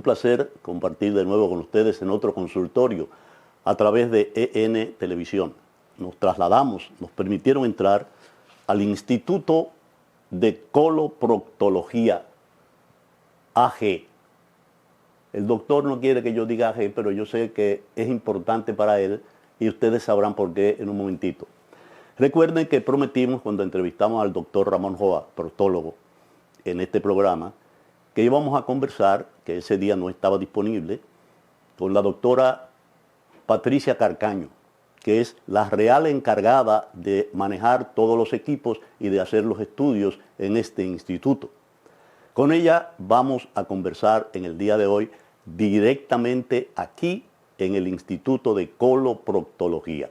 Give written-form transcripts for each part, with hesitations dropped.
placer compartir de nuevo con ustedes en otro consultorio a través de EN Televisión. Nos trasladamos, nos permitieron entrar al Instituto de Coloproctología, AG. El doctor no quiere que yo diga AG, pero yo sé que es importante para él y ustedes sabrán por qué en un momentito. Recuerden que prometimos cuando entrevistamos al doctor Ramón Joa, proctólogo, en este programa, que íbamos a conversar, que ese día no estaba disponible, con la doctora Patricia Carcaño, que es la real encargada de manejar todos los equipos y de hacer los estudios en este instituto. Con ella vamos a conversar en el día de hoy directamente aquí en el Instituto de Coloproctología.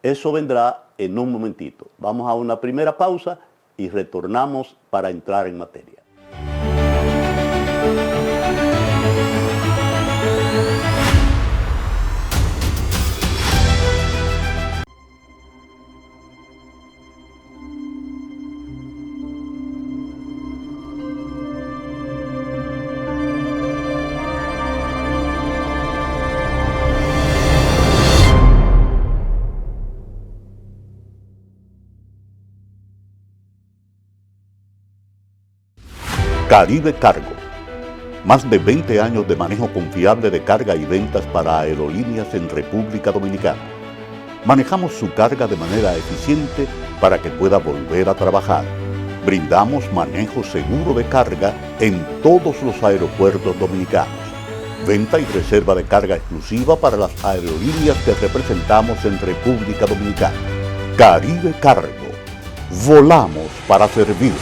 Eso vendrá en un momentito. Vamos a una primera pausa y retornamos para entrar en materia. Caribe Cargo. Más de 20 años de manejo confiable de carga y ventas para aerolíneas en República Dominicana. Manejamos su carga de manera eficiente para que pueda volver a trabajar. Brindamos manejo seguro de carga en todos los aeropuertos dominicanos. Venta y reserva de carga exclusiva para las aerolíneas que representamos en República Dominicana. Caribe Cargo. Volamos para servir.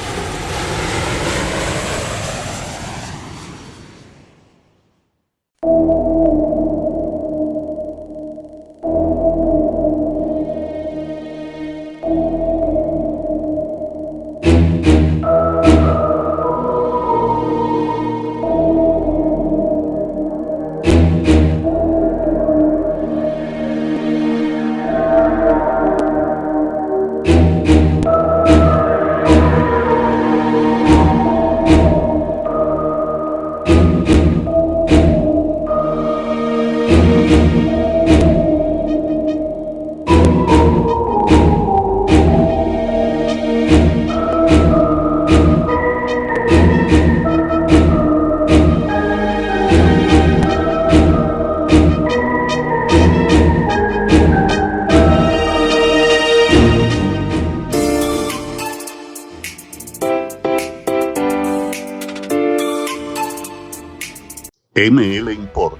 ML Import,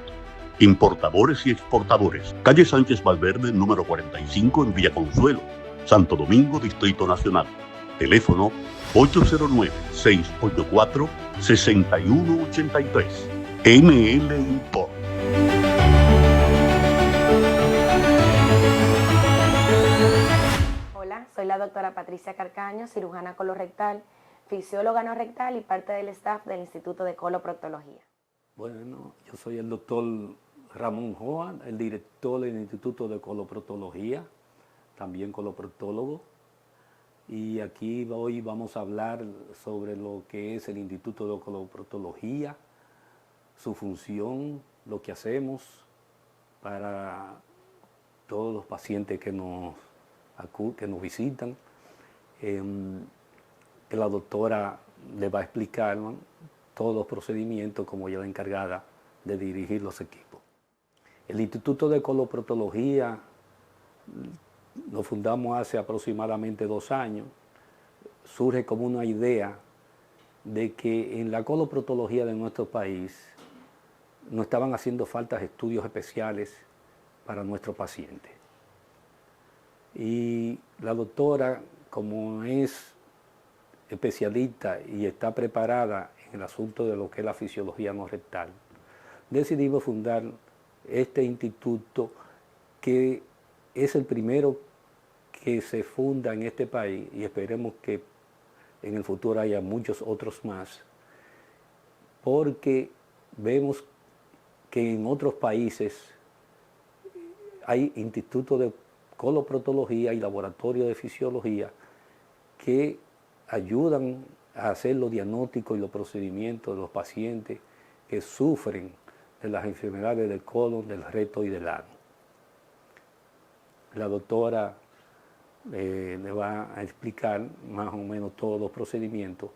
importadores y exportadores. Calle Sánchez Valverde, número 45 en Villa Consuelo, Santo Domingo, Distrito Nacional. Teléfono 809-684-6183. ML Import. Hola, soy la doctora Patricia Carcaño, cirujana colorectal, fisióloga anorrectal y parte del staff del Instituto de Coloproctología. Bueno, yo soy el doctor Ramón Joa, el director del Instituto de Coloproctología, también coloproctólogo. Y aquí hoy vamos a hablar sobre lo que es el Instituto de Coloproctología, su función, lo que hacemos para todos los pacientes que nos visitan. Que la doctora le va a explicar, ¿no?, todos los procedimientos como ella es la encargada de dirigir los equipos. El Instituto de Coloproctología lo fundamos hace aproximadamente 2 años. Surge como una idea de que en la coloproctología de nuestro país no estaban haciendo falta estudios especiales para nuestros pacientes. Y la doctora, como es especialista y está preparada en el asunto de lo que es la fisiología anorrectal, decidimos fundar este instituto, que es el primero que se funda en este país, y esperemos que en el futuro haya muchos otros más, porque vemos que en otros países hay institutos de coloproctología y laboratorios de fisiología que ayudan a hacer los diagnósticos y los procedimientos de los pacientes que sufren de las enfermedades del colon, del recto y del ano. La doctora le va a explicar más o menos todos los procedimientos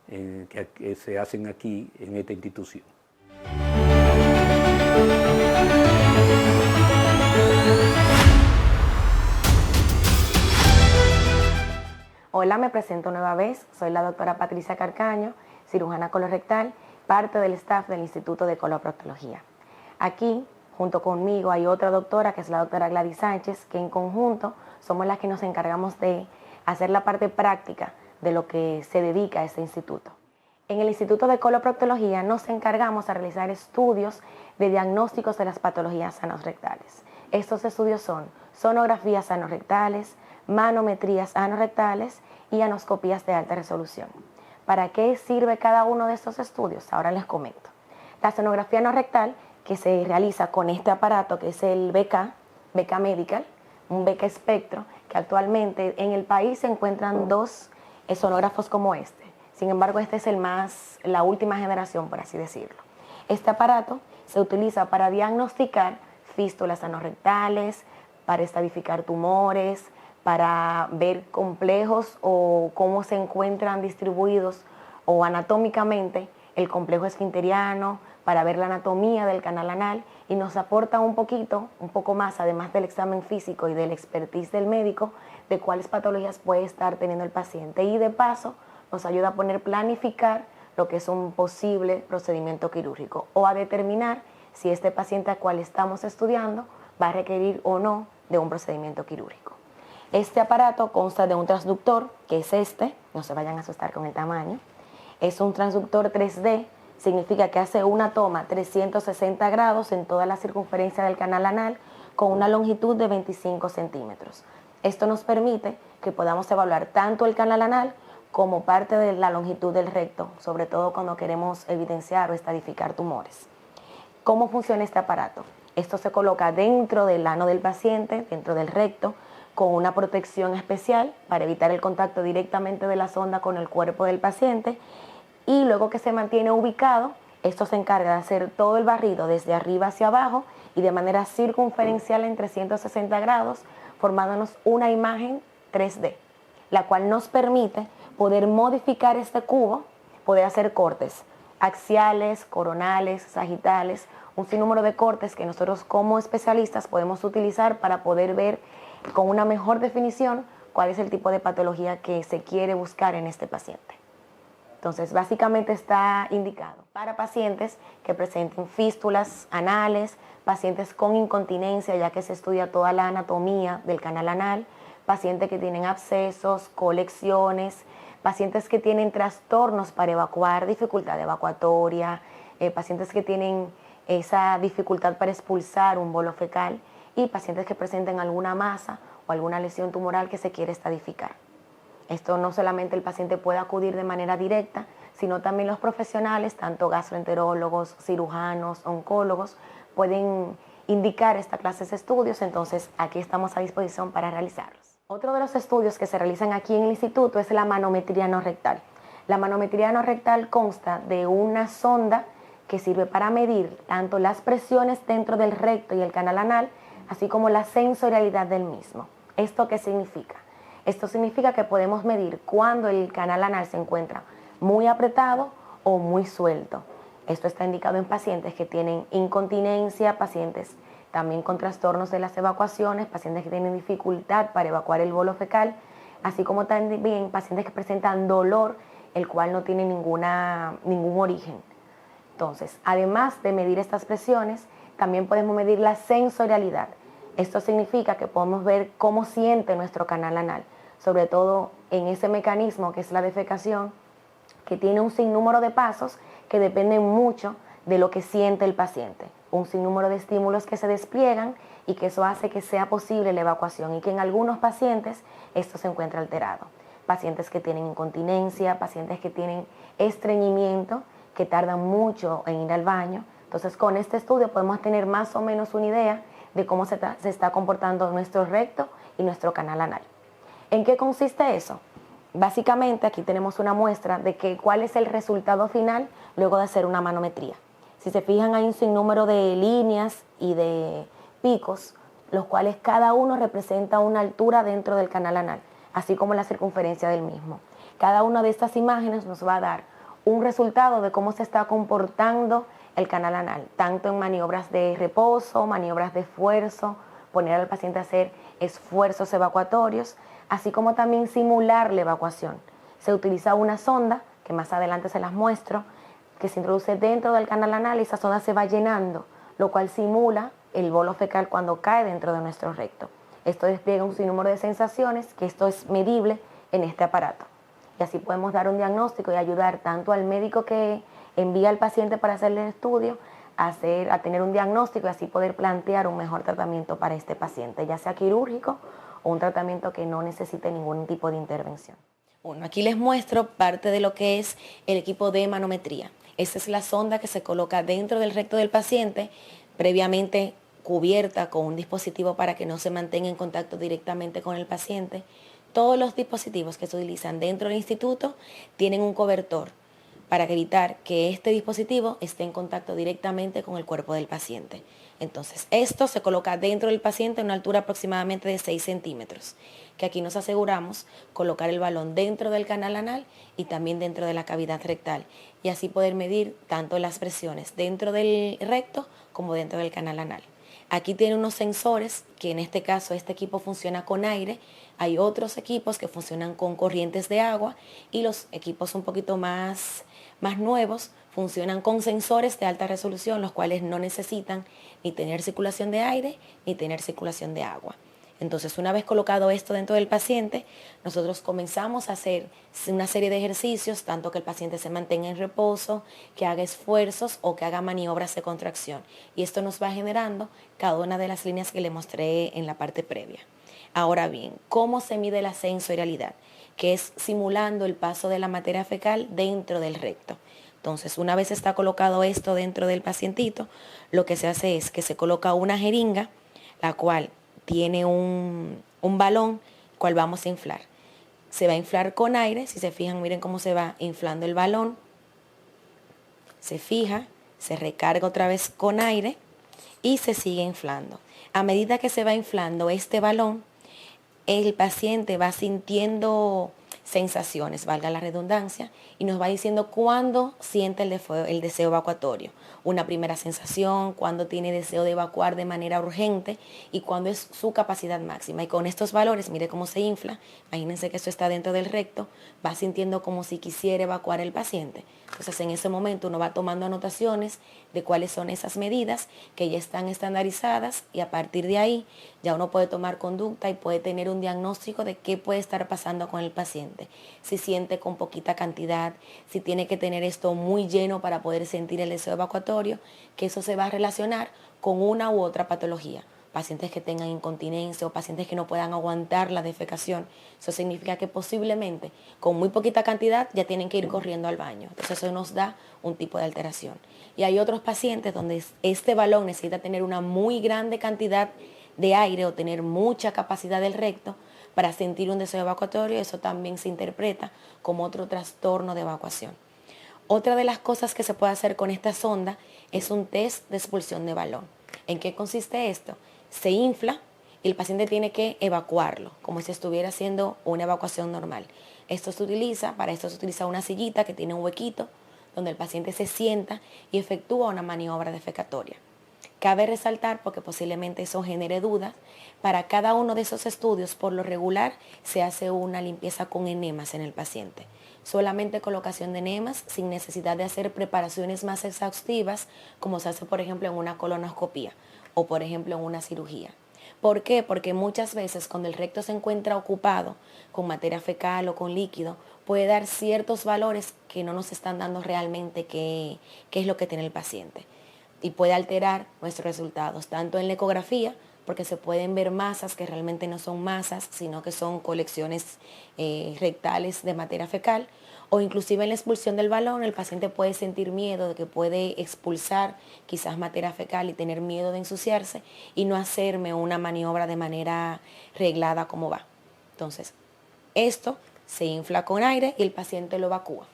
que se hacen aquí en esta institución. Hola, me presento nueva vez. Soy la doctora Patricia Carcaño, cirujana colorectal, parte del staff del Instituto de Coloproctología. Aquí, junto conmigo, hay otra doctora, que es la doctora Gladys Sánchez, que en conjunto somos las que nos encargamos de hacer la parte práctica de lo que se dedica a este instituto. En el Instituto de Coloproctología nos encargamos a realizar estudios de diagnósticos de las patologías anorrectales. Estos estudios son sonografías anorrectales, manometrías anorrectales y anoscopías de alta resolución. ¿Para qué sirve cada uno de estos estudios? Ahora les comento. La sonografía anorrectal, que se realiza con este aparato que es el BK Medical, un BK Espectro, que actualmente en el país se encuentran 2 sonógrafos como este. Sin embargo, este es la última generación, por así decirlo. Este aparato se utiliza para diagnosticar fístulas anorrectales, para estadificar tumores, para ver complejos o cómo se encuentran distribuidos o anatómicamente el complejo esfinteriano, para ver la anatomía del canal anal, y nos aporta un poco más, además del examen físico y del expertise del médico, de cuáles patologías puede estar teniendo el paciente, y de paso nos ayuda a planificar lo que es un posible procedimiento quirúrgico o a determinar si este paciente al cual estamos estudiando va a requerir o no de un procedimiento quirúrgico. Este aparato consta de un transductor, que es este, no se vayan a asustar con el tamaño. Es un transductor 3D, significa que hace una toma 360 grados en toda la circunferencia del canal anal con una longitud de 25 centímetros. Esto nos permite que podamos evaluar tanto el canal anal como parte de la longitud del recto, sobre todo cuando queremos evidenciar o estadificar tumores. ¿Cómo funciona este aparato? Esto se coloca dentro del ano del paciente, dentro del recto, con una protección especial para evitar el contacto directamente de la sonda con el cuerpo del paciente, y luego que se mantiene ubicado, esto se encarga de hacer todo el barrido desde arriba hacia abajo y de manera circunferencial en 360 grados, formándonos una imagen 3D, la cual nos permite poder modificar este cubo, poder hacer cortes axiales, coronales, sagitales, un sinnúmero de cortes que nosotros como especialistas podemos utilizar para poder ver con una mejor definición cuál es el tipo de patología que se quiere buscar en este paciente. Entonces, básicamente está indicado para pacientes que presenten fístulas anales, pacientes con incontinencia, ya que se estudia toda la anatomía del canal anal, pacientes que tienen abscesos, colecciones, pacientes que tienen trastornos para evacuar, dificultad evacuatoria, pacientes que tienen esa dificultad para expulsar un bolo fecal, y pacientes que presenten alguna masa o alguna lesión tumoral que se quiere estadificar. Esto no solamente el paciente puede acudir de manera directa, sino también los profesionales, tanto gastroenterólogos, cirujanos, oncólogos, pueden indicar esta clase de estudios. Entonces aquí estamos a disposición para realizarlos. Otro de los estudios que se realizan aquí en el instituto es la manometría anorrectal. La manometría anorrectal consta de una sonda que sirve para medir tanto las presiones dentro del recto y el canal anal, así como la sensorialidad del mismo. ¿Esto qué significa? Esto significa que podemos medir cuando el canal anal se encuentra muy apretado o muy suelto. Esto está indicado en pacientes que tienen incontinencia, pacientes también con trastornos de las evacuaciones, pacientes que tienen dificultad para evacuar el bolo fecal, así como también pacientes que presentan dolor, el cual no tiene ningún origen. Entonces, además de medir estas presiones, también podemos medir la sensorialidad. Esto significa que podemos ver cómo siente nuestro canal anal, sobre todo en ese mecanismo que es la defecación, que tiene un sinnúmero de pasos que dependen mucho de lo que siente el paciente. Un sinnúmero de estímulos que se despliegan y que eso hace que sea posible la evacuación, y que en algunos pacientes esto se encuentra alterado. Pacientes que tienen incontinencia, pacientes que tienen estreñimiento, que tardan mucho en ir al baño. Entonces, con este estudio podemos tener más o menos una idea de cómo se está comportando nuestro recto y nuestro canal anal. ¿En qué consiste eso? Básicamente aquí tenemos una muestra de cuál es el resultado final luego de hacer una manometría. Si se fijan, hay un sinnúmero de líneas y de picos, los cuales cada uno representa una altura dentro del canal anal, así como la circunferencia del mismo. Cada una de estas imágenes nos va a dar un resultado de cómo se está comportando el canal anal, tanto en maniobras de reposo, maniobras de esfuerzo, poner al paciente a hacer esfuerzos evacuatorios, así como también simular la evacuación. Se utiliza una sonda, que más adelante se las muestro, que se introduce dentro del canal anal y esa sonda se va llenando, lo cual simula el bolo fecal cuando cae dentro de nuestro recto. Esto despliega un sinnúmero de sensaciones, que esto es medible en este aparato. Y así podemos dar un diagnóstico y ayudar tanto al médico que envía al paciente para hacerle el estudio, a tener un diagnóstico y así poder plantear un mejor tratamiento para este paciente, ya sea quirúrgico o un tratamiento que no necesite ningún tipo de intervención. Bueno, aquí les muestro parte de lo que es el equipo de manometría. Esta es la sonda que se coloca dentro del recto del paciente, previamente cubierta con un dispositivo para que no se mantenga en contacto directamente con el paciente. Todos los dispositivos que se utilizan dentro del instituto tienen un cobertor para evitar que este dispositivo esté en contacto directamente con el cuerpo del paciente. Entonces, esto se coloca dentro del paciente a una altura aproximadamente de 6 centímetros, que aquí nos aseguramos colocar el balón dentro del canal anal y también dentro de la cavidad rectal, y así poder medir tanto las presiones dentro del recto como dentro del canal anal. Aquí tiene unos sensores, que en este caso este equipo funciona con aire. Hay otros equipos que funcionan con corrientes de agua y los equipos un poquito más nuevos funcionan con sensores de alta resolución, los cuales no necesitan ni tener circulación de aire ni tener circulación de agua. Entonces, una vez colocado esto dentro del paciente, nosotros comenzamos a hacer una serie de ejercicios, tanto que el paciente se mantenga en reposo, que haga esfuerzos o que haga maniobras de contracción. Y esto nos va generando cada una de las líneas que le mostré en la parte previa. Ahora bien, ¿cómo se mide la sensorialidad? Que es simulando el paso de la materia fecal dentro del recto. Entonces, una vez está colocado esto dentro del pacientito, lo que se hace es que se coloca una jeringa, la cual tiene un balón, cual vamos a inflar. Se va a inflar con aire, si se fijan, miren cómo se va inflando el balón. Se fija, se recarga otra vez con aire y se sigue inflando. A medida que se va inflando este balón, el paciente va sintiendo sensaciones, valga la redundancia, y nos va diciendo cuándo siente el deseo evacuatorio. Una primera sensación, cuándo tiene deseo de evacuar de manera urgente y cuándo es su capacidad máxima. Y con estos valores, mire cómo se infla, imagínense que esto está dentro del recto, va sintiendo como si quisiera evacuar el paciente. Entonces, en ese momento uno va tomando anotaciones de cuáles son esas medidas que ya están estandarizadas y a partir de ahí ya uno puede tomar conducta y puede tener un diagnóstico de qué puede estar pasando con el paciente. Si siente con poquita cantidad, si tiene que tener esto muy lleno para poder sentir el deseo evacuatorio, que eso se va a relacionar con una u otra patología. Pacientes que tengan incontinencia o pacientes que no puedan aguantar la defecación. Eso significa que posiblemente con muy poquita cantidad ya tienen que ir corriendo al baño. Entonces eso nos da un tipo de alteración. Y hay otros pacientes donde este balón necesita tener una muy grande cantidad de aire o tener mucha capacidad del recto para sentir un deseo evacuatorio. Eso también se interpreta como otro trastorno de evacuación. Otra de las cosas que se puede hacer con esta sonda es un test de expulsión de balón. ¿En qué consiste esto? Se infla y el paciente tiene que evacuarlo, como si estuviera haciendo una evacuación normal. Para esto se utiliza una sillita que tiene un huequito donde el paciente se sienta y efectúa una maniobra defecatoria. Cabe resaltar, porque posiblemente eso genere dudas, para cada uno de esos estudios, por lo regular, se hace una limpieza con enemas en el paciente. Solamente colocación de enemas sin necesidad de hacer preparaciones más exhaustivas, como se hace, por ejemplo, en una colonoscopía o, por ejemplo, en una cirugía. ¿Por qué? Porque muchas veces cuando el recto se encuentra ocupado con materia fecal o con líquido, puede dar ciertos valores que no nos están dando realmente qué es lo que tiene el paciente. Y puede alterar nuestros resultados, tanto en la ecografía, porque se pueden ver masas que realmente no son masas, sino que son colecciones rectales de materia fecal, o inclusive en la expulsión del balón, el paciente puede sentir miedo de que puede expulsar quizás materia fecal y tener miedo de ensuciarse y no hacerme una maniobra de manera reglada como va. Entonces, esto se infla con aire y el paciente lo evacúa.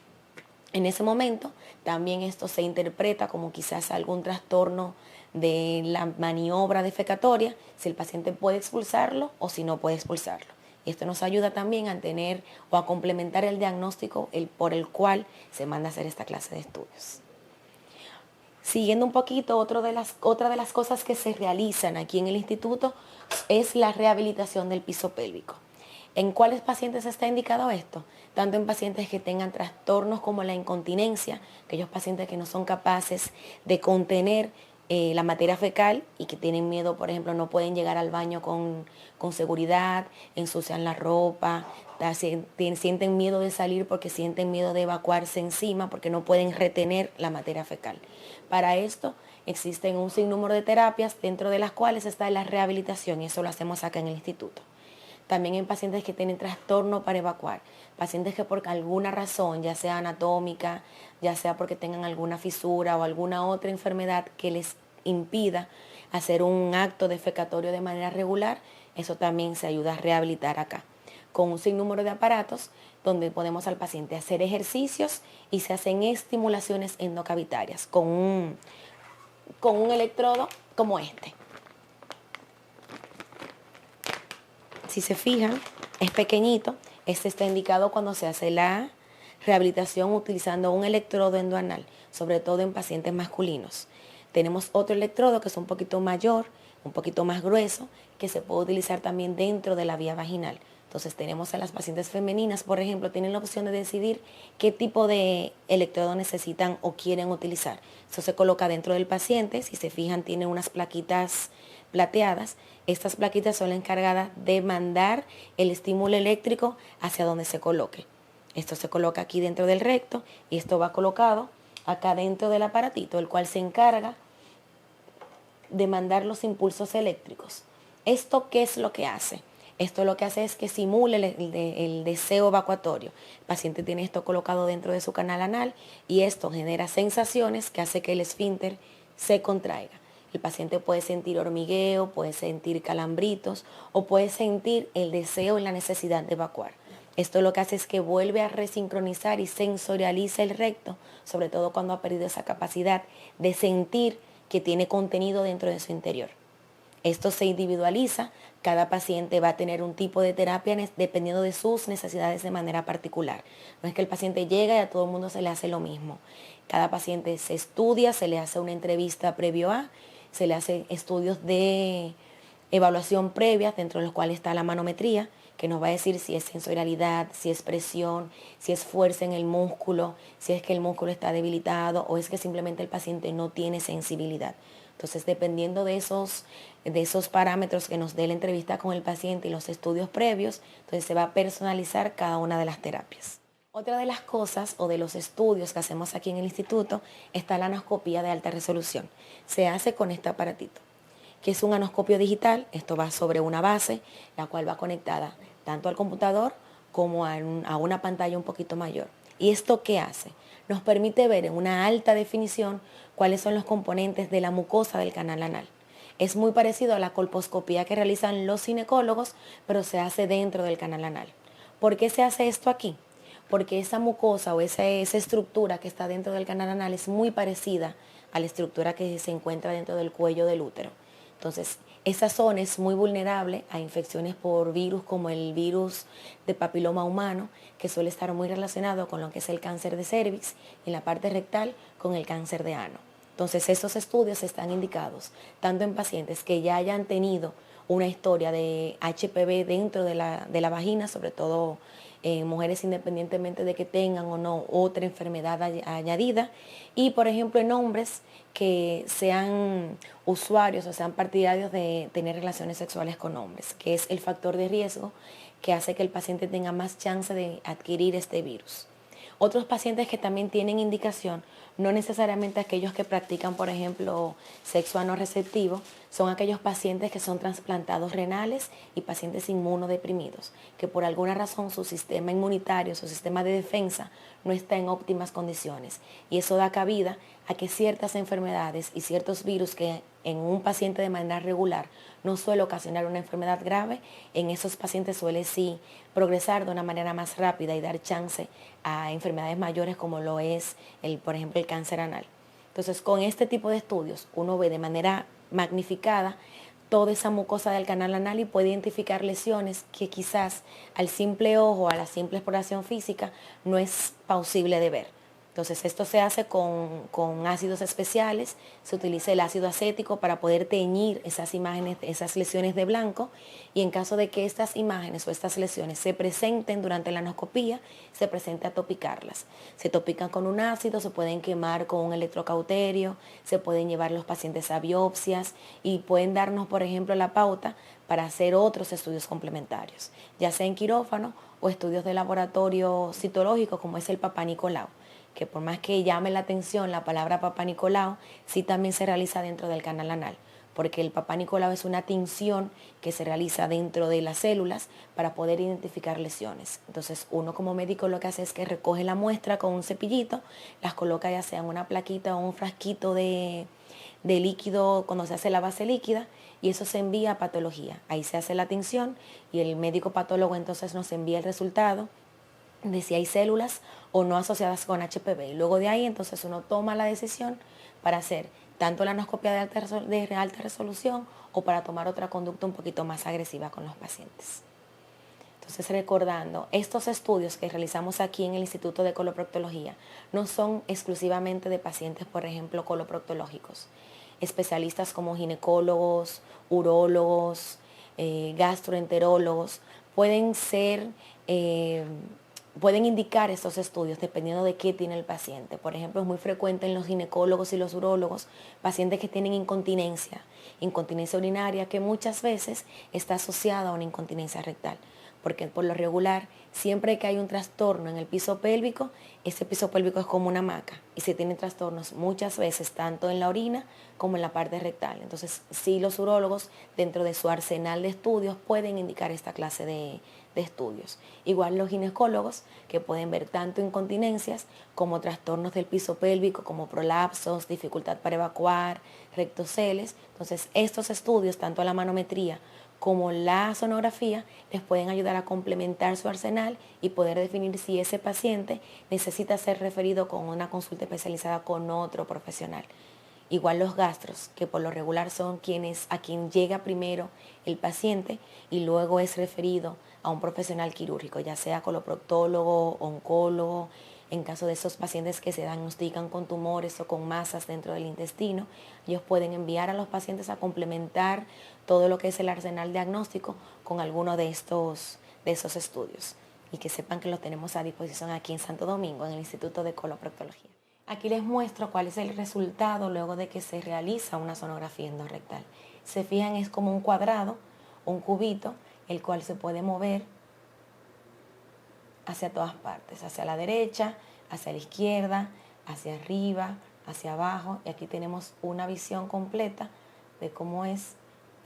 En ese momento también esto se interpreta como quizás algún trastorno de la maniobra defecatoria, si el paciente puede expulsarlo o si no puede expulsarlo. Esto nos ayuda también a tener o a complementar el diagnóstico por el cual se manda a hacer esta clase de estudios. Siguiendo un poquito, otra de las cosas que se realizan aquí en el instituto es la rehabilitación del piso pélvico. ¿En cuáles pacientes está indicado esto? Tanto en pacientes que tengan trastornos como la incontinencia, aquellos pacientes que no son capaces de contener la materia fecal y que tienen miedo, por ejemplo, no pueden llegar al baño con seguridad, ensucian la ropa, sienten miedo de salir porque sienten miedo de evacuarse encima porque no pueden retener la materia fecal. Para esto existen un sinnúmero de terapias, dentro de las cuales está la rehabilitación, y eso lo hacemos acá en el instituto. También en pacientes que tienen trastorno para evacuar, pacientes que por alguna razón, ya sea anatómica, ya sea porque tengan alguna fisura o alguna otra enfermedad que les impida hacer un acto defecatorio de manera regular, eso también se ayuda a rehabilitar acá, con un sinnúmero de aparatos donde podemos al paciente hacer ejercicios y se hacen estimulaciones endocavitarias con un electrodo como este. Si se fijan, es pequeñito. Este está indicado cuando se hace la rehabilitación utilizando un electrodo endoanal, sobre todo en pacientes masculinos. Tenemos otro electrodo que es un poquito mayor, un poquito más grueso, que se puede utilizar también dentro de la vía vaginal. Entonces tenemos a las pacientes femeninas, por ejemplo, tienen la opción de decidir qué tipo de electrodo necesitan o quieren utilizar. Eso se coloca dentro del paciente. Si se fijan, tiene unas plaquitas plateadas. Estas plaquitas son las encargadas de mandar el estímulo eléctrico hacia donde se coloque. Esto se coloca aquí dentro del recto y esto va colocado acá dentro del aparatito, el cual se encarga de mandar los impulsos eléctricos. ¿Esto qué es lo que hace? Esto lo que hace es que simule el deseo evacuatorio. El paciente tiene esto colocado dentro de su canal anal y esto genera sensaciones que hace que el esfínter se contraiga. El paciente puede sentir hormigueo, puede sentir calambritos o puede sentir el deseo y la necesidad de evacuar. Esto lo que hace es que vuelve a resincronizar y sensorializa el recto, sobre todo cuando ha perdido esa capacidad de sentir que tiene contenido dentro de su interior. Esto se individualiza, cada paciente va a tener un tipo de terapia dependiendo de sus necesidades de manera particular. No es que el paciente llega y a todo el mundo se le hace lo mismo. Cada paciente se estudia, se le hace una entrevista previo a, se le hacen estudios de evaluación previa, dentro de los cuales está la manometría, que nos va a decir si es sensorialidad, si es presión, si es fuerza en el músculo, si es que el músculo está debilitado o es que simplemente el paciente no tiene sensibilidad. Entonces, dependiendo de esos parámetros que nos dé la entrevista con el paciente y los estudios previos, entonces se va a personalizar cada una de las terapias. Otra de las cosas o de los estudios que hacemos aquí en el instituto está la anoscopía de alta resolución. Se hace con este aparatito, que es un anoscopio digital. Esto va sobre una base, la cual va conectada tanto al computador como a una pantalla un poquito mayor. ¿Y esto qué hace? Nos permite ver en una alta definición cuáles son los componentes de la mucosa del canal anal. Es muy parecido a la colposcopía que realizan los ginecólogos, pero se hace dentro del canal anal. ¿Por qué se hace esto aquí? Porque esa mucosa o esa estructura que está dentro del canal anal es muy parecida a la estructura que se encuentra dentro del cuello del útero. Entonces, esa zona es muy vulnerable a infecciones por virus como el virus de papiloma humano, que suele estar muy relacionado con lo que es el cáncer de cervix y en la parte rectal con el cáncer de ano. Entonces, esos estudios están indicados tanto en pacientes que ya hayan tenido una historia de HPV dentro de la vagina, sobre todo mujeres independientemente de que tengan o no otra enfermedad añadida, y por ejemplo en hombres que sean usuarios o sean partidarios de tener relaciones sexuales con hombres, que es el factor de riesgo que hace que el paciente tenga más chance de adquirir este virus. Otros pacientes que también tienen indicación, no necesariamente aquellos que practican, por ejemplo, sexo ano receptivo, son aquellos pacientes que son trasplantados renales y pacientes inmunodeprimidos, que por alguna razón su sistema inmunitario, su sistema de defensa no está en óptimas condiciones. Y eso da cabida a que ciertas enfermedades y ciertos virus que en un paciente de manera regular no suele ocasionar una enfermedad grave, en esos pacientes suele sí progresar de una manera más rápida y dar chance a enfermedades mayores como lo es, por ejemplo, el cáncer anal. Entonces, con este tipo de estudios, uno ve de manera magnificada toda esa mucosa del canal anal y puede identificar lesiones que quizás al simple ojo, a la simple exploración física, no es posible de ver. Entonces esto se hace con ácidos especiales, se utiliza el ácido acético para poder teñir esas imágenes, esas lesiones de blanco, y en caso de que estas imágenes o estas lesiones se presenten durante la anoscopía, se presenta a topicarlas. Se topican con un ácido, se pueden quemar con un electrocauterio, se pueden llevar los pacientes a biopsias y pueden darnos, por ejemplo, la pauta para hacer otros estudios complementarios, ya sea en quirófano o estudios de laboratorio citológico como es el Papá Nicolau, que por más que llame la atención la palabra Papá Nicolau, sí también se realiza dentro del canal anal, porque el Papá Nicolau es una tinción que se realiza dentro de las células para poder identificar lesiones. Entonces uno como médico lo que hace es que recoge la muestra con un cepillito, las coloca ya sea en una plaquita o un frasquito de líquido cuando se hace la base líquida, y eso se envía a patología. Ahí se hace la tinción y el médico patólogo entonces nos envía el resultado de si hay células o no asociadas con HPV. Y luego de ahí entonces uno toma la decisión para hacer tanto la anoscopia de alta resolución o para tomar otra conducta un poquito más agresiva con los pacientes. Entonces, recordando, estos estudios que realizamos aquí en el Instituto de Coloproctología no son exclusivamente de pacientes, por ejemplo, coloproctológicos. Especialistas como ginecólogos, urólogos, gastroenterólogos pueden pueden indicar estos estudios dependiendo de qué tiene el paciente. Por ejemplo, es muy frecuente en los ginecólogos y los urólogos pacientes que tienen incontinencia urinaria, que muchas veces está asociada a una incontinencia rectal, porque por lo regular, siempre que hay un trastorno en el piso pélvico, ese piso pélvico es como una hamaca y se tienen trastornos muchas veces tanto en la orina como en la parte rectal. Entonces, sí, los urólogos dentro de su arsenal de estudios pueden indicar esta clase de estudios. Igual los ginecólogos, que pueden ver tanto incontinencias como trastornos del piso pélvico, como prolapsos, dificultad para evacuar, rectoceles. Entonces, estos estudios, tanto la manometría como la sonografía, les pueden ayudar a complementar su arsenal y poder definir si ese paciente necesita ser referido con una consulta especializada con otro profesional. Igual los gastros, que por lo regular son a quien llega primero el paciente y luego es referido a un profesional quirúrgico, ya sea coloproctólogo, oncólogo. En caso de esos pacientes que se diagnostican con tumores o con masas dentro del intestino, ellos pueden enviar a los pacientes a complementar todo lo que es el arsenal diagnóstico con alguno de esos estudios. Y que sepan que los tenemos a disposición aquí en Santo Domingo, en el Instituto de Coloproctología. Aquí les muestro cuál es el resultado luego de que se realiza una sonografía endorrectal. Se fijan, es como un cuadrado, un cubito, el cual se puede mover hacia todas partes, hacia la derecha, hacia la izquierda, hacia arriba, hacia abajo. Y aquí tenemos una visión completa de cómo es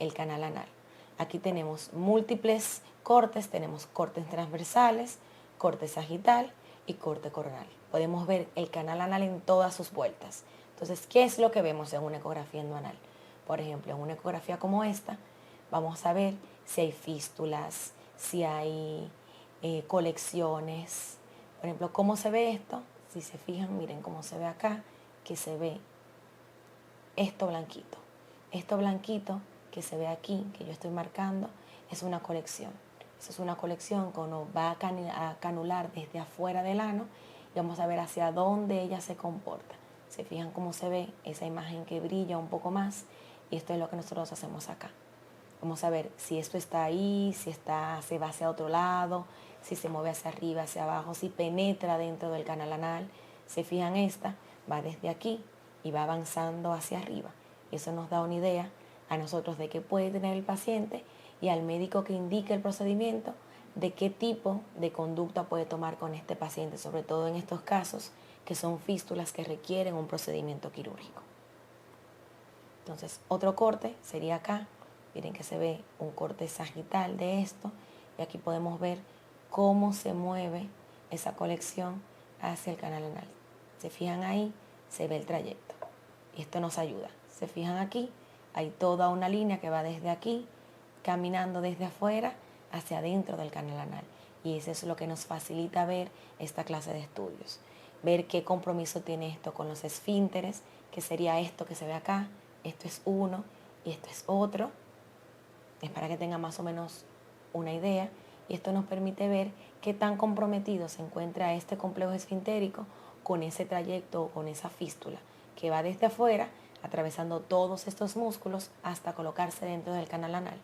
el canal anal. Aquí tenemos múltiples cortes, tenemos cortes transversales, corte sagital y corte coronal. Podemos ver el canal anal en todas sus vueltas. Entonces, ¿qué es lo que vemos en una ecografía endoanal? Por ejemplo, en una ecografía como esta, vamos a ver si hay fístulas, si hay colecciones. Por ejemplo, ¿cómo se ve esto? Si se fijan, miren cómo se ve acá, que se ve esto blanquito. Esto blanquito que se ve aquí, que yo estoy marcando, es una colección. Esa es una colección que uno va a canular desde afuera del ano y vamos a ver hacia dónde ella se comporta. Se fijan cómo se ve esa imagen que brilla un poco más, y esto es lo que nosotros hacemos acá. Vamos a ver si esto está ahí, si se va hacia otro lado, si se mueve hacia arriba, hacia abajo, si penetra dentro del canal anal. Se fijan, esta va desde aquí y va avanzando hacia arriba. Y eso nos da una idea a nosotros de qué puede tener el paciente y al médico que indique el procedimiento de qué tipo de conducta puede tomar con este paciente, sobre todo en estos casos que son fístulas que requieren un procedimiento quirúrgico. Entonces, otro corte sería acá. Miren que se ve un corte sagital de esto, y aquí podemos ver cómo se mueve esa colección hacia el canal anal. Se fijan ahí, se ve el trayecto. Y esto nos ayuda. Se fijan aquí, hay toda una línea que va desde aquí, caminando desde afuera hacia adentro del canal anal. Y eso es lo que nos facilita ver esta clase de estudios. Ver qué compromiso tiene esto con los esfínteres, que sería esto que se ve acá, esto es uno y esto es otro. Es para que tenga más o menos una idea. Y esto nos permite ver qué tan comprometido se encuentra este complejo esfintérico con ese trayecto o con esa fístula, que va desde afuera, atravesando todos estos músculos hasta colocarse dentro del canal anal.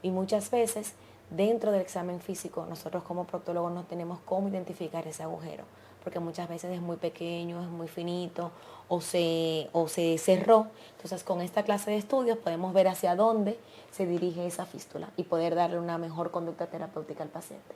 Y muchas veces, dentro del examen físico, nosotros como proctólogos no tenemos cómo identificar ese agujero, porque muchas veces es muy pequeño, es muy finito o se cerró. Entonces, con esta clase de estudios podemos ver hacia dónde se dirige esa fístula y poder darle una mejor conducta terapéutica al paciente.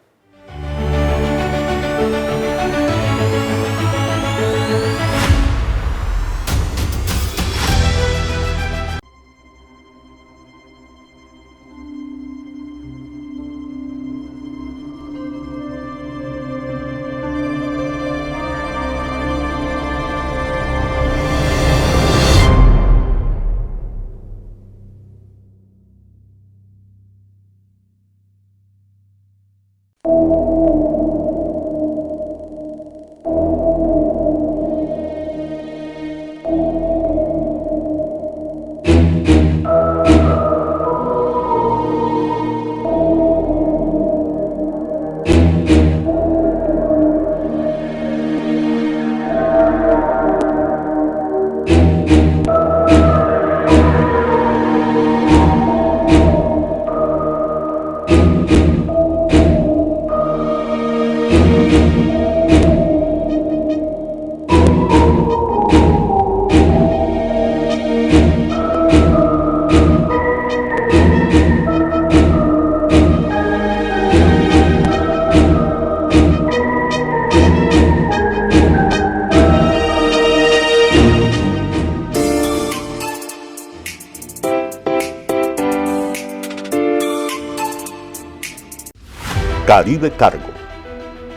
Caribe Cargo.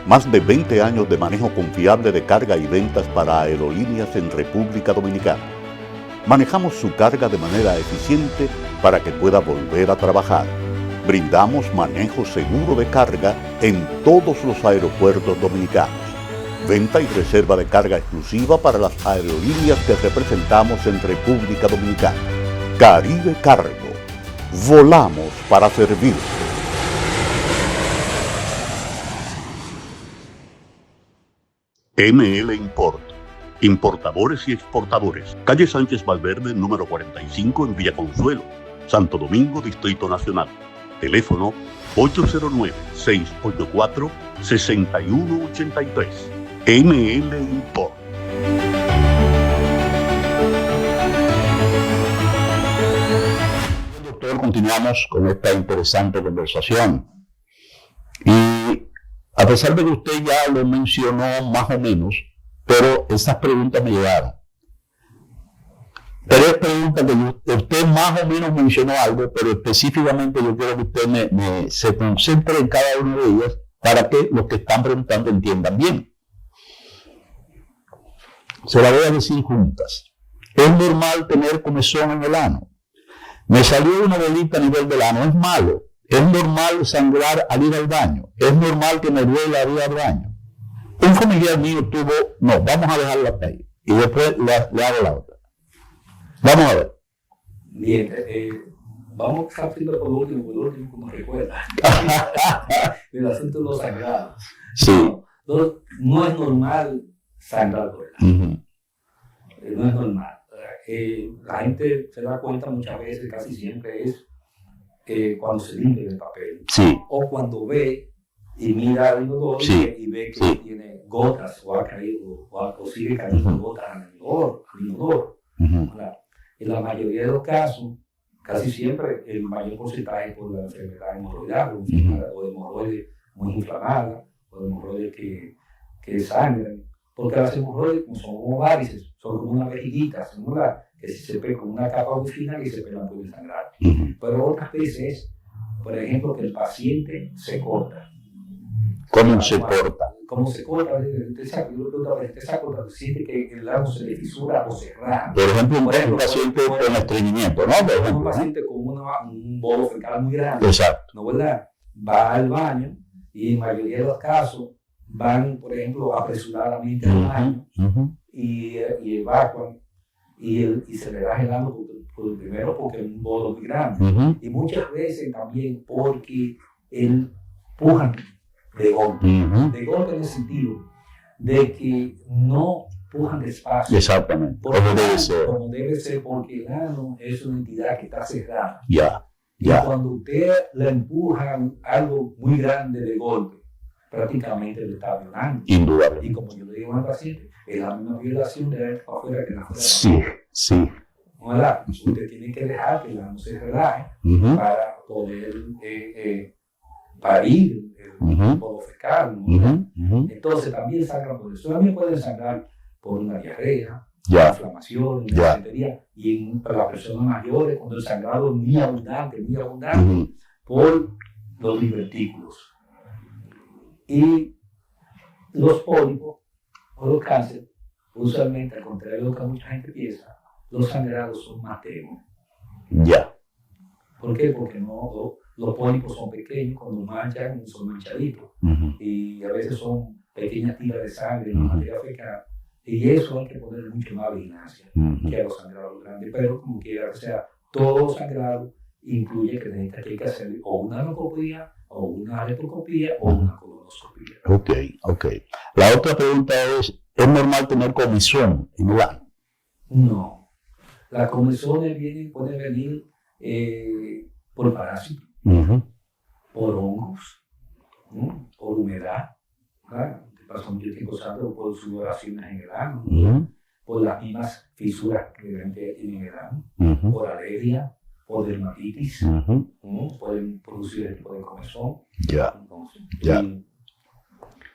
Más de 20 años de manejo confiable de carga y ventas para aerolíneas en República Dominicana. Manejamos su carga de manera eficiente para que pueda volver a trabajar. Brindamos manejo seguro de carga en todos los aeropuertos dominicanos. Venta y reserva de carga exclusiva para las aerolíneas que representamos en República Dominicana. Caribe Cargo. Volamos para servir. ML Import. Importadores y exportadores. Calle Sánchez Valverde, número 45 en Villa Consuelo, Santo Domingo, Distrito Nacional. Teléfono 809-684-6183. ML Import. Doctor, continuamos con esta interesante conversación. Y a pesar de que usted ya lo mencionó más o menos, pero esas preguntas me llegaron. Tres preguntas que usted más o menos mencionó algo, pero específicamente yo quiero que usted se concentre en cada una de ellas para que los que están preguntando entiendan bien. Se la voy a decir juntas. ¿Es normal tener comezón en el ano? Me salió una bolita a nivel del ano, ¿es malo? ¿Es normal sangrar al ir al baño? ¿Es normal que me duela al ir al baño? Un familiar mío tuvo... No, vamos a dejarla ahí. Y después le hago la otra. Vamos a ver. Bien, vamos rápido por último, como recuerda. El asunto de los sangrados. Sí. No es normal sangrar por el ano. No es normal. La gente se da cuenta muchas veces, casi siempre es cuando se limpia el papel, sí, o cuando ve y mira al inodoro, sí, y ve que tiene gotas o ha caído o sigue cayendo gotas al inodoro. En la mayoría de los casos, casi siempre el mayor porcentaje por la enfermedad hemorroidal o de hemorroides muy inflamadas o de hemorroides que sangran, porque las hemorroides son como varices, son como una vejiguita, que se pegan con una capa muy fina y se pegan pueden sangrar. Pero otras veces, por ejemplo, que el paciente se corta. ¿Cómo se corta? como se corta, usted se corta, siente que el ano se le fisura o se raja. Por ejemplo, un paciente con estreñimiento, ¿no? Por ejemplo, un paciente con un bolo fecal muy grande, exacto. ¿no, verdad? Va al baño y en mayoría de los casos van, por ejemplo, apresuradamente al baño y evacuan y se le da el ano primero porque es un bolo muy grande y muchas veces también porque empujan de golpe en el sentido de que no empujan despacio. Exactamente, como debe ser, porque el ano es una entidad que está cerrada. Ya. Y cuando usted le empuja algo muy grande de golpe, prácticamente le está violando. Indudable. Y como yo le digo al paciente, es la misma violación de adentro para afuera que de afuera. Sí. ¿Verdad? Usted tiene que dejar que el ano se relaje para poder parir el bolo fecal. Entonces también sangran por eso. También pueden sangrar por una diarrea, una inflamación, una disentería. Y para las personas mayores, cuando el sangrado es muy abundante, por los divertículos. Y los pólipos o los cánceres, usualmente, al contrario de lo que mucha gente piensa, los sangrados son más tenues. Ya. ¿Por qué? Porque los pólipos son pequeños, cuando manchan son manchaditos. Y a veces son pequeñas tiras de sangre en la materia fecal. Y eso hay que poner mucho más vigilancia que a los sangrados grandes. Pero como quiera, o sea, todo sangrado incluye que necesita que hacer o una anocopía, o una leptocopía, o una colonoscopía. Ok. La otra pregunta ¿es normal tener comezón en el ano? No. Las comezones pueden venir por parásitos, por hongos, por humedad, pasó mucho tiempo usando por sudoraciones en el ano, por las mismas fisuras que tienen en el ano, por alergia, por dermatitis, pueden producir el tipo de comezón.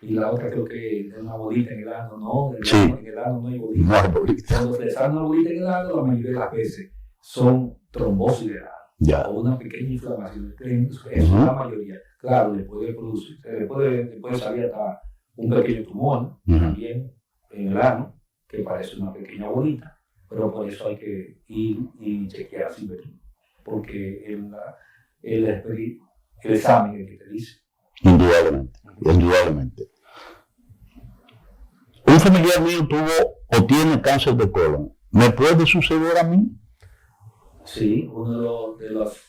Y la otra creo que es una bolita en el ano, ¿no? En el ano no hay bolita. No hay bolita. Cuando se sale una bolita en el ano, la mayoría de las veces son trombosis de ano. O una pequeña inflamación. Eso es la mayoría. Claro, le puede salir hasta un pequeño tumor también en el ano, que parece una pequeña bolita, pero por eso hay que ir y chequear sin ver, porque el examen es el que te dice. Indudablemente. Un familiar mío tuvo o tiene cáncer de colon. ¿Me puede suceder a mí? Sí, uno de los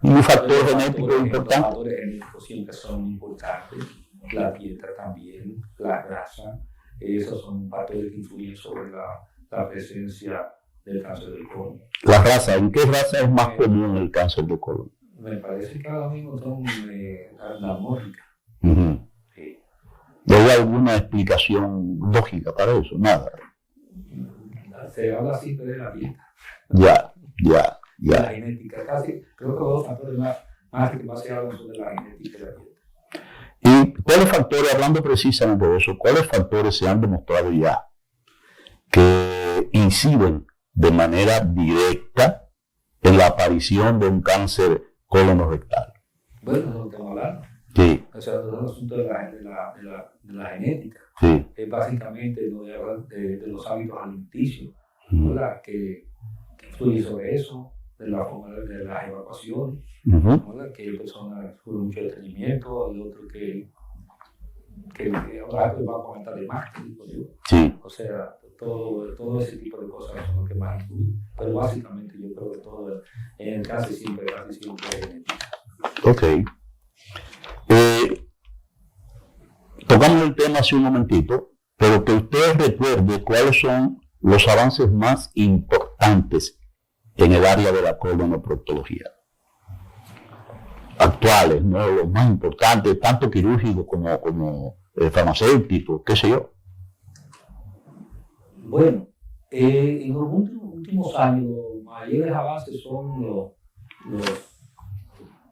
un factor genético importante. Los factores genéticos siempre son importantes. La dieta también, la grasa, esos son factores que influyen sobre la presencia del cáncer del colon. La raza, ¿en qué raza es más común el cáncer de colon? Me parece que ahora mismo son anamórficas. Sí. ¿Hay alguna explicación lógica para eso? Nada. Se habla siempre de la dieta. Ya. La genética, casi, creo que los factores más se hablan son de la genética y la dieta. ¿Y cuáles factores, hablando precisamente de eso, cuáles factores se han demostrado ya que inciden de manera directa en la aparición de un cáncer colorectal? Bueno, eso es lo que estamos hablando. Sí. O sea, todo el asunto de la genética. Sí. Es básicamente de los hábitos alimenticios, ¿verdad? Que influye sobre eso, de la forma de las evacuaciones, ¿verdad? Que hay personas que sufren mucho estreñimiento, hay otros que va a comentar de más, digo yo. Sí. O sea, todo ese tipo de cosas son lo que más influyen. Pero básicamente yo creo que todo, casi siempre es genética. Ok. Tocamos el tema hace un momentito, pero que usted recuerde cuáles son los avances más importantes en el área de la colonoproctología. Actuales, ¿no? Los más importantes, tanto quirúrgicos como farmacéuticos, qué sé yo. Bueno, en los últimos años, los mayores avances son los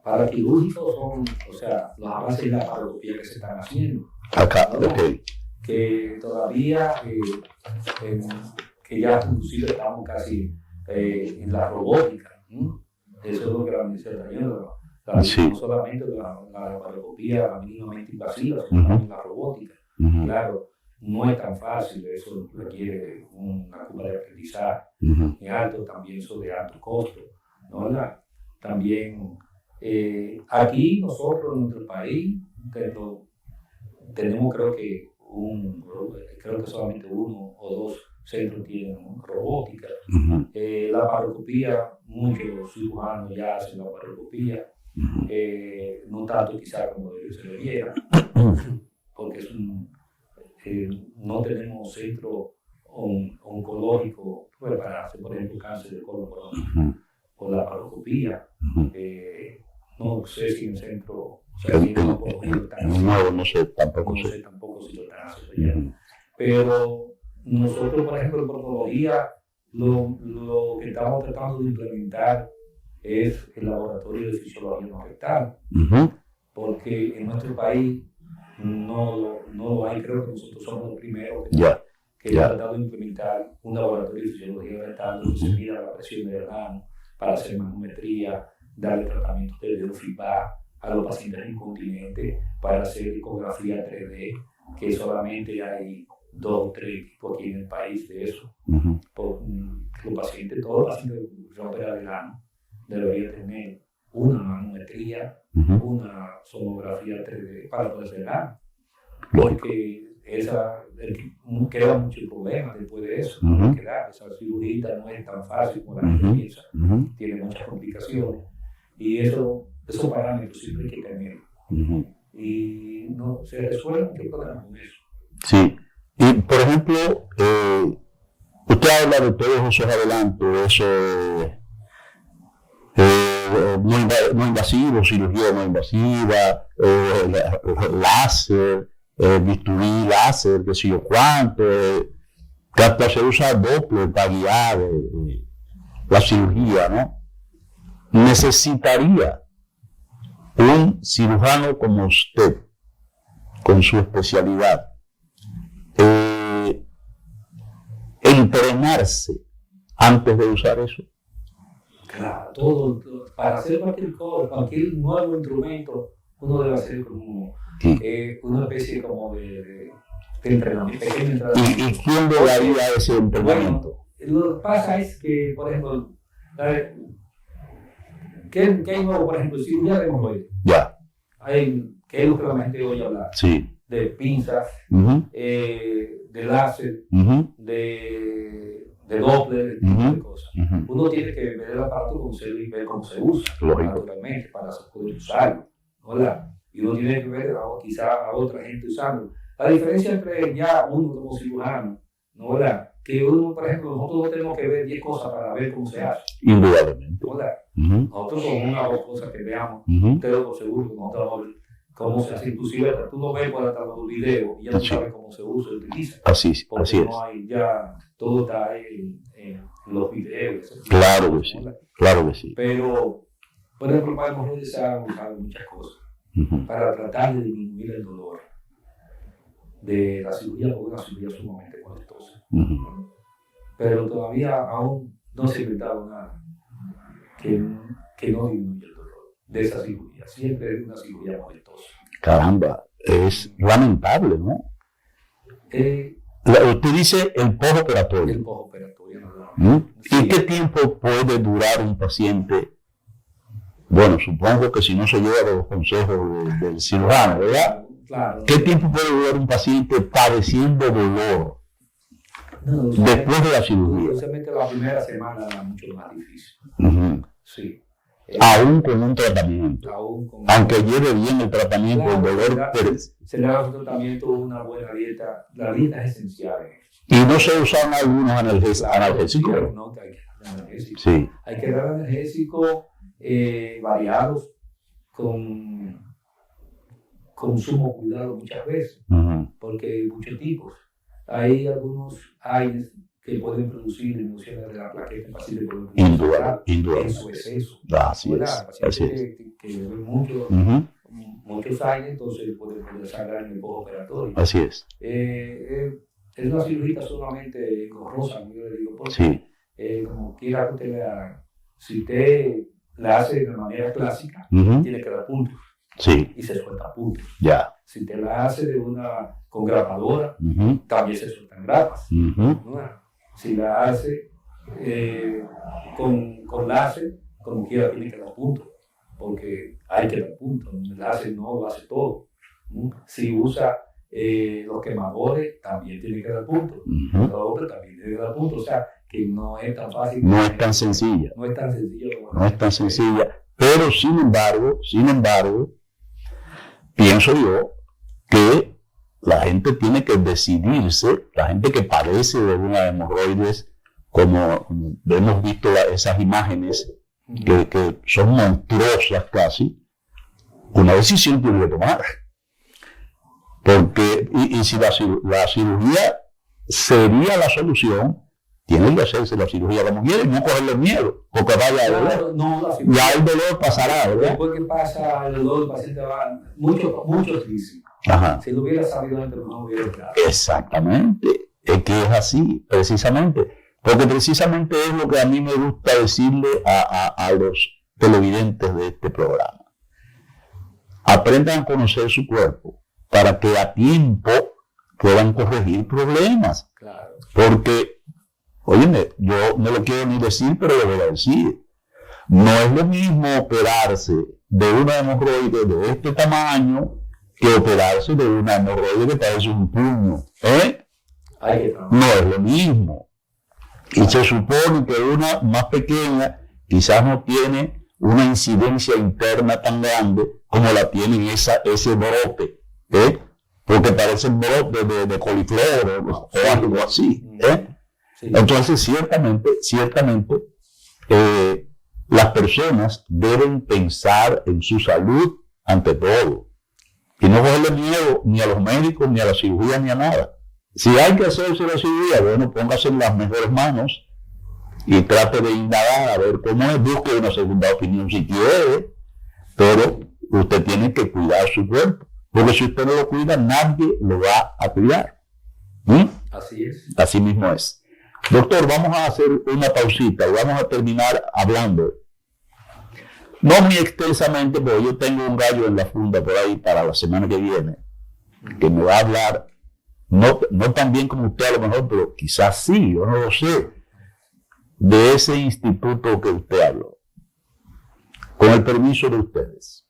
paraquirúrgicos, o sea, los avances en la paroscopía que se están haciendo. Acá, ok. Que todavía, que ya inclusive estamos casi en la robótica. Eso es lo que la ministra está yendo. No solamente la paroscopía mínimamente invasiva, sino también la robótica. Ujú. Claro, no es tan fácil, eso requiere una curva de aprendizaje Ujú. muy alto, también eso de alto costo, ¿no? También aquí nosotros en nuestro país tenemos creo que solamente uno o dos centros tienen robótica. Ujú. La paroscopía, muchos cirujanos ya hacen la paroscopía, Ujú. no tanto quizá como se debiera, porque no tenemos centro oncológico para hacer, por ejemplo, cáncer de colon Ujú. por la paroscopía. Ujú. No sé si en el centro, o sea, si en oncología lo están haciendo. No sé, tampoco No sé. sé tampoco si lo están haciendo ya. Ujú. Pero nosotros, por ejemplo, en proctología, lo que estamos tratando de implementar es el laboratorio de fisiología no rectal, Ujú. porque en nuestro país no lo hay. Creo que nosotros somos los primeros Ya. que hemos tratado de implementar un laboratorio de fisiología rectal donde se mida la presión del ano para hacer manometría, darle tratamiento de biofeedback a los pacientes incontinentes, para hacer ecografía 3D, que solamente hay 2 o 3 equipos aquí en el país de eso. Ujú. Los pacientes, todos los pacientes que operan del ano deberían tener una manometría, Ujú. una sonografía 3D para poder hacer el ano. Lógico. Porque queda mucho problema después de eso. Ujú. Esa cirugía no es tan fácil como la gente Ujú. piensa, Ujú. tiene muchas complicaciones. Y esos parámetros siempre hay que tener. Ujú. Y no se resuelve mucho problema con eso. Sí. Y, por ejemplo, usted habla de todos esos adelantos, eso no invasivo, cirugía no invasiva, láser, bisturí, láser, qué sé yo cuánto, que hasta se usa Doppler para guiar la cirugía, ¿no? Necesitaría un cirujano como usted, con su especialidad, entrenarse antes de usar eso. Claro, para hacer cualquier nuevo instrumento, uno debe hacer como una especie como de entrenamiento, pequeño entrenamiento. ¿Y quién le daría ese entrenamiento? Bueno, lo que pasa es que, por ejemplo, ¿qué hay nuevo? Por ejemplo, cirugía de hemorroides. Ya. ¿Qué es lo que la gente oye hablar? Sí. De pinzas, Uh-huh. De láser, Uh-huh. de Doppler, ese tipo de cosas. Uh-huh. Uno tiene que ver el aparato con celo y ver cómo se usa, Lógico. naturalmente, para poder usarlo, ¿verdad? Y uno tiene que ver quizá a otra gente usando. La diferencia entre ya uno como cirujano, ¿no? ¿Verdad? Que uno, por ejemplo, nosotros no tenemos que ver 10 cosas para ver cómo se hace. Indudablemente. ¿Verdad? Uh-huh. Nosotros con una o dos cosas que veamos, Uh-huh. ustedes lo seguro que nosotros vamos a ver cómo se hace. Inclusive tú lo ves por atrás de los videos y ya no Sí. sabes cómo se usa y utiliza. Así Porque es. no hay ya, todo está ahí en los videos. Claro que sí. ¿Verdad? Claro que sí. Pero, por ejemplo, para hemorroides se han usado muchas cosas Uh-huh. para tratar de disminuir el dolor de la cirugía, porque es una cirugía sumamente costosa. Uh-huh. Pero todavía aún no se ha inventado nada que no disminuya el dolor de esa cirugía. Siempre es una cirugía molestosa. Caramba, es lamentable, ¿no? El Usted dice el postoperatorio. postoperatorio, ¿no? ¿Mm? Sí. ¿Y qué tiempo puede durar un paciente? Bueno, supongo que si no se lleva los consejos del cirujano, ¿verdad? Claro. ¿Qué tiempo puede durar un paciente padeciendo dolor No, después de la cirugía? Especialmente la primera semana era mucho más difícil. Uh-huh. Sí. Aún con un tratamiento. Aún con Aunque lleve bien el tratamiento, Claro, el dolor, se le da un tratamiento, una buena dieta. La dieta es esencial. y no se usan algunos analgésicos. Claro, no, que hay que dar analgésicos. Sí. Hay que dar analgésicos variados con sumo cuidado muchas veces, Uh-huh. porque hay muchos tipos. Hay algunos aires que pueden producir disminuciones de la plaqueta en pacientes que pueden Indudable. en su exceso. Así es. ¿Verdad? Así es. Pacientes que ven mucho, Uh-huh. muchos aires, entonces pueden sangrar en el postoperatorio. Así es. Es una cirugía sumamente engorrosa, como yo le digo, porque Sí. como quiera que usted le haga, si usted la hace de manera clásica, Uh-huh. tiene que dar puntos Sí. y se suelta puntos. Ya. Si te la hace con grapadora, Ujú. también se sueltan grapas. Ujú. ¿No? Si la hace con láser, como quiera tiene que dar punto, porque hay que dar punto. El láser no lo hace todo. ¿No? Si usa los quemadores, también tiene que dar punto. Ujú. La otra también tiene que dar punto. O sea, que no es tan fácil. No es tan sencilla. No es tan sencillo. No es tan sencilla. Pero sin embargo, pienso yo que la gente tiene que decidirse, la gente que padece de una hemorroides, como hemos visto esas imágenes que son monstruosas casi, una decisión tiene que tomar. Porque, y si la cirugía sería la solución, tiene que hacerse la cirugía a la mujer y no cogerle miedo, porque vaya a doler. No, Ya el dolor pasará, ¿verdad? después que pasa el dolor, el paciente va. Muchos dicen. Ajá. Si lo hubiera sabido antes, no lo hubiera quedado. Exactamente, es que es así, precisamente, porque precisamente es lo que a mí me gusta decirle a los televidentes de este programa. Aprendan a conocer su cuerpo para que a tiempo puedan corregir problemas, Claro. porque, óyeme, yo no lo quiero ni decir, pero lo voy a decir, no es lo mismo operarse de una hemorroide de este tamaño que operarse de una hemorroide que parece un puño, ¿eh? Hay que trabajar. No es lo mismo. Y se supone que una más pequeña quizás no tiene una incidencia interna tan grande como la tiene ese brote, ¿eh? Porque parece un brote de coliflor o algo así, ¿eh? Sí. Entonces, ciertamente, las personas deben pensar en su salud ante todo. Y no cogerle miedo ni a los médicos, ni a la cirugía, ni a nada. Si hay que hacerse la cirugía, bueno, póngase en las mejores manos y trate de indagar a ver cómo es, busque una segunda opinión si quiere, pero usted tiene que cuidar su cuerpo, porque si usted no lo cuida, nadie lo va a cuidar. ¿Mm? Así es. Así mismo es. Doctor, vamos a hacer una pausita y vamos a terminar hablando. No muy extensamente, porque yo tengo un gallo en la funda por ahí para la semana que viene, que me va a hablar, no tan bien como usted a lo mejor, pero quizás sí, yo no lo sé, de ese instituto que usted habló. Con el permiso de ustedes.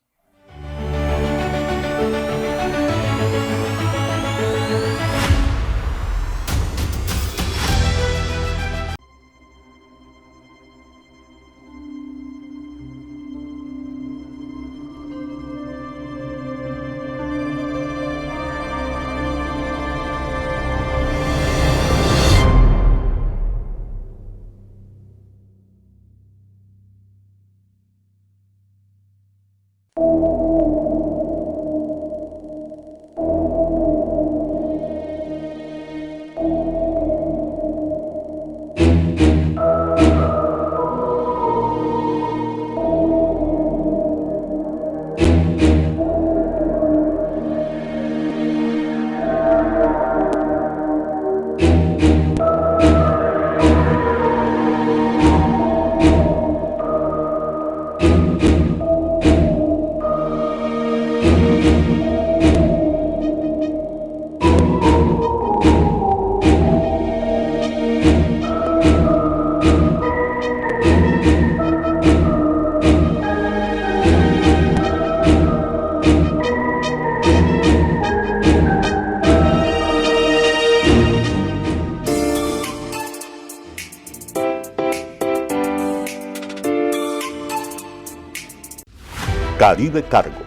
Caribe Cargo.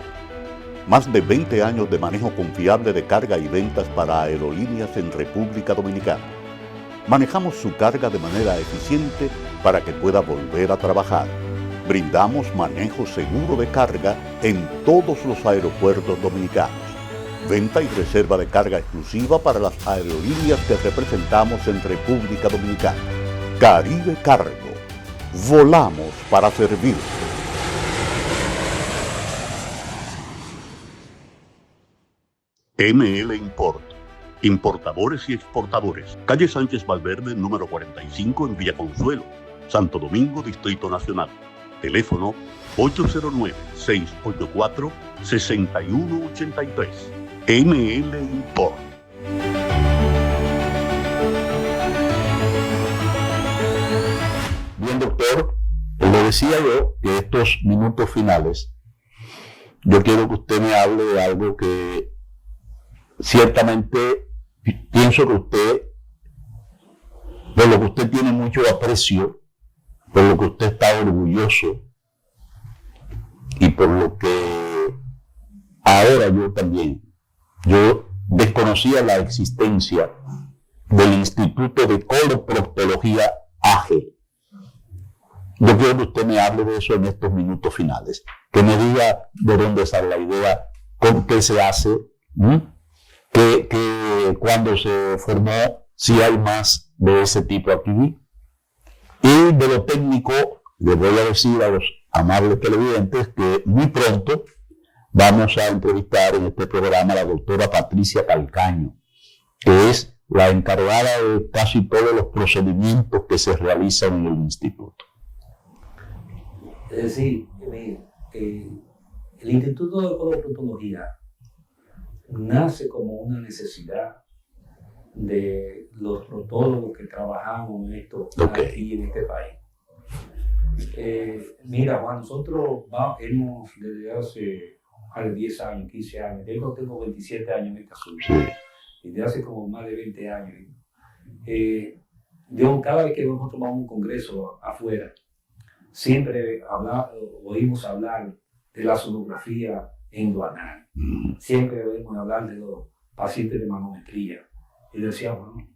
Más de 20 años de manejo confiable de carga y ventas para aerolíneas en República Dominicana. Manejamos su carga de manera eficiente para que pueda volver a trabajar. Brindamos manejo seguro de carga en todos los aeropuertos dominicanos. Venta y reserva de carga exclusiva para las aerolíneas que representamos en República Dominicana. Caribe Cargo. Volamos para servir. ML Import. Importadores y exportadores. Calle Sánchez Valverde, número 45 en Villa Consuelo, Santo Domingo, Distrito Nacional. Teléfono 809-684-6183. NL Import. Bien, doctor, le decía yo que estos minutos finales, yo quiero que usted me hable de algo que ciertamente pienso que usted, por lo que usted tiene mucho aprecio, por lo que usted está orgulloso y por lo que ahora yo también, yo desconocía la existencia del Instituto de Coloproctología AG. Yo quiero que usted me hable de eso en estos minutos finales, que me diga de dónde sale la idea, con qué se hace, que cuando se formó, si hay más de ese tipo aquí. Y de lo técnico, le voy a decir a los amables televidentes que muy pronto vamos a entrevistar en este programa a la doctora Patricia Calcaño, que es la encargada de casi todos los procedimientos que se realizan en el instituto. Es decir, el Instituto de Coloproctología nace como una necesidad de los proctólogos que trabajamos en esto aquí en este país. Mira, Juan, nosotros hemos desde hace 10 años, 15 años, yo tengo 27 años en esta asunto, y desde hace como más de 20 años. Cada vez que nosotros vamos a un congreso afuera, siempre oímos hablar de la sonografía endoanal. Siempre oímos hablar de los pacientes de manometría. Y decíamos, ¿no?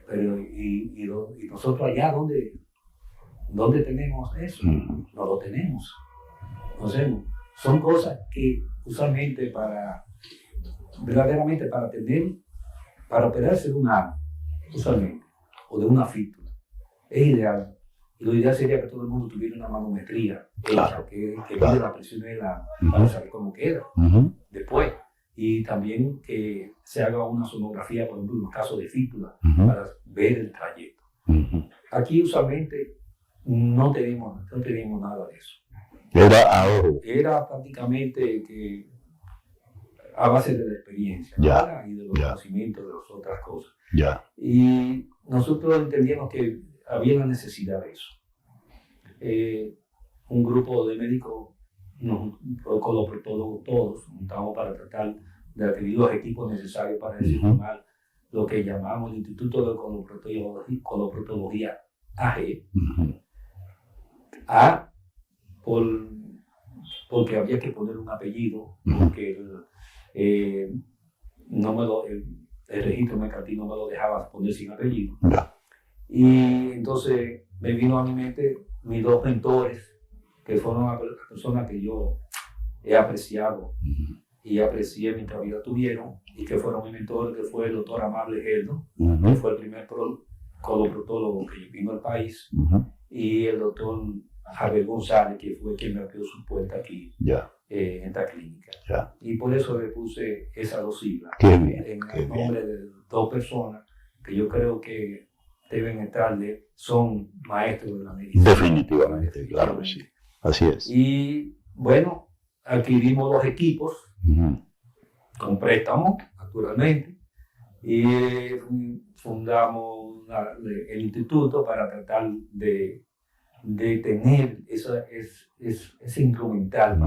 Pero y nosotros allá, ¿dónde tenemos eso? No lo tenemos. No sé, son cosas que usualmente verdaderamente para operarse de un ano, usualmente, o de una fístula, es ideal. Y lo ideal sería que todo el mundo tuviera una manometría hecha, que mide la presión del ano, para saber cómo queda después. Y también que se haga una sonografía, por ejemplo, en los casos de fístula, para ver el trayecto. Aquí usualmente no tenemos nada de eso. Era prácticamente que a base de la experiencia y de los conocimientos de las otras cosas. Y nosotros entendíamos que había la necesidad de eso. Un grupo de médicos, coloproctólogos todos, juntamos para tratar de adquirir los equipos necesarios para desenvolver lo que llamamos el Instituto de Coloproctología AG. Porque había que poner un apellido, porque el registro mercantil no me lo dejaba poner sin apellido. Y entonces me vino a mi mente mis dos mentores, que fueron las personas que yo he apreciado y aprecié mientras vida tuvieron, y que fueron mis mentores, que fue el doctor Amable Geldo, que fue el primer coloproctólogo que vino al país, y el doctor Javier González, que fue quien me abrió su puerta aquí en esta clínica. Y por eso le puse esas dos siglas, en el nombre de dos personas que yo creo que deben entrarle, son maestros de la medicina. Definitivamente, claro que sí. Así es. Y bueno, adquirimos los equipos con préstamo, naturalmente, y fundamos el instituto para tratar de tener ese instrumental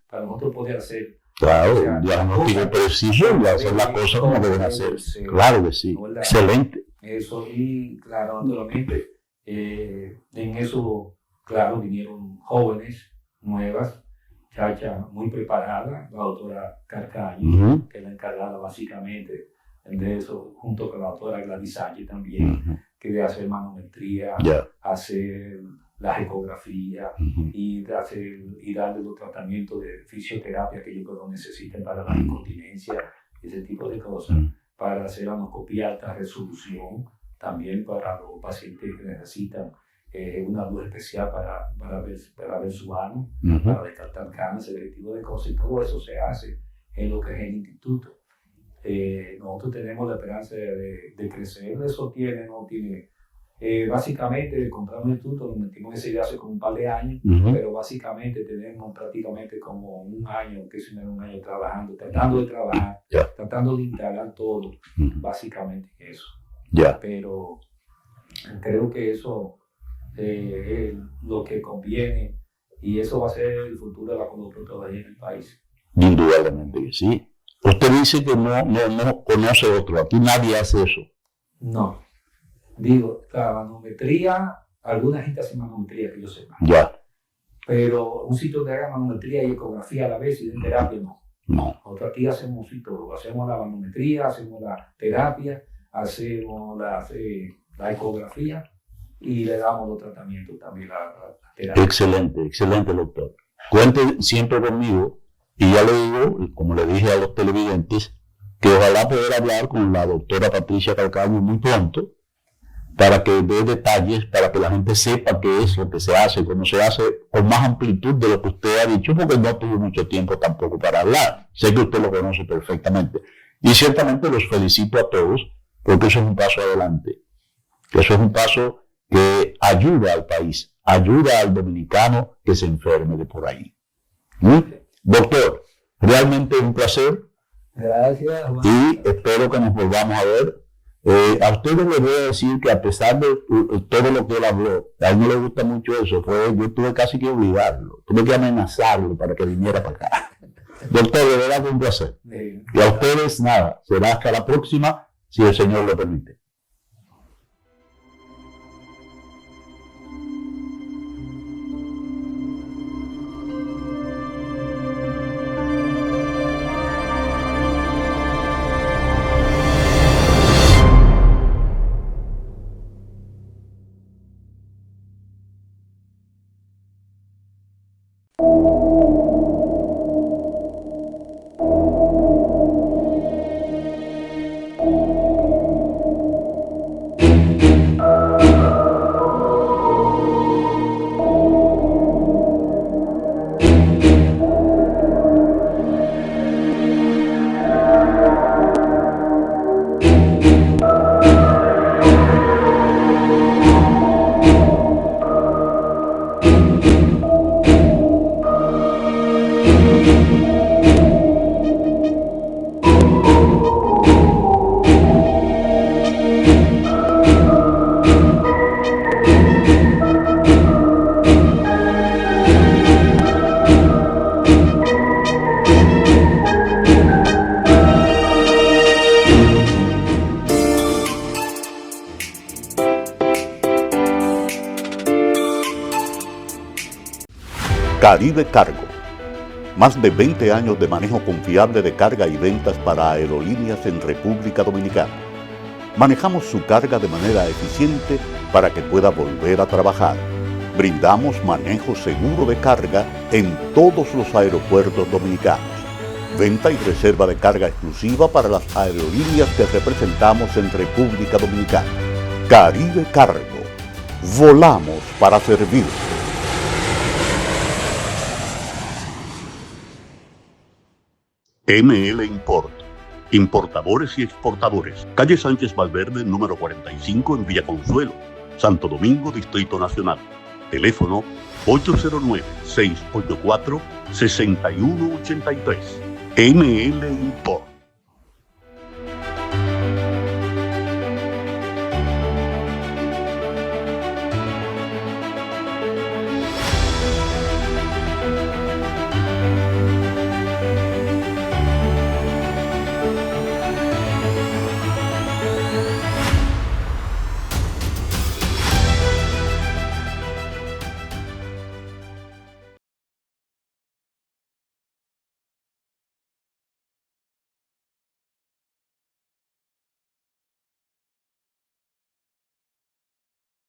para nosotros poder hacer. Claro, diagnóstico preciso y hacer las cosas como deben hacerse. Claro que sí. ¿No? Excelente. Eso, y claro, naturalmente, en eso, claro, vinieron jóvenes, nuevas, chachas muy preparadas, la doctora Carcaño, que es la encargada básicamente de eso, junto con la doctora Gladys Sánchez también, que de hacer manometría, hacer la ecografía y darle los tratamientos de fisioterapia que yo creo que necesiten para la incontinencia, ese tipo de cosas, para hacer anoscopía de alta resolución, también para los pacientes que necesitan una luz especial para ver su ano, para descartar cáncer, ese tipo de cosas, y todo eso se hace en lo que es el instituto. Nosotros tenemos la esperanza de crecer, eso no tiene Básicamente compramos un instituto, nos metimos en esa idea hace como un par de años, pero básicamente tenemos prácticamente como un año, que si no es un año trabajando, tratando de trabajar, tratando de instalar todo, básicamente eso. Pero creo que eso es lo que conviene y eso va a ser el futuro de la coloproctología en el país. Indudablemente que sí. Usted dice que no conoce otro, aquí nadie hace eso. No. Digo, la manometría, alguna gente hace manometría que yo sepa. Pero un sitio donde haga manometría y ecografía a la vez y de terapia no. Nosotros aquí hacemos un sitio, hacemos la manometría, hacemos la terapia, hacemos la ecografía y le damos los tratamientos también, la terapia. Excelente, excelente, doctor. Cuente siempre conmigo y ya le digo, como le dije a los televidentes, que ojalá poder hablar con la doctora Patricia Calcaño muy pronto para que dé detalles, para que la gente sepa qué es lo que se hace, cómo se hace, con más amplitud de lo que usted ha dicho, porque no tuvo mucho tiempo tampoco para hablar. Sé que usted lo conoce perfectamente. Y ciertamente los felicito a todos, porque eso es un paso adelante. Eso es un paso que ayuda al país, ayuda al dominicano que se enferme de por ahí. Doctor, realmente un placer. Gracias, Juan. Y espero que nos volvamos a ver. A ustedes les voy a decir que a pesar de todo lo que él habló, a él no le gusta mucho eso, yo tuve casi que obligarlo, tuve que amenazarlo para que viniera para acá. Doctor, de verdad que un placer. Y a ustedes nada, será hasta la próxima, si el Señor lo permite. Caribe Cargo. Más de 20 años de manejo confiable de carga y ventas para aerolíneas en República Dominicana. Manejamos su carga de manera eficiente para que pueda volver a trabajar. Brindamos manejo seguro de carga en todos los aeropuertos dominicanos. Venta y reserva de carga exclusiva para las aerolíneas que representamos en República Dominicana. Caribe Cargo. Volamos para servir. ML Import. Importadores y exportadores. Calle Sánchez Valverde, número 45 en Villa Consuelo, Santo Domingo, Distrito Nacional. Teléfono 809-684-6183. ML Import.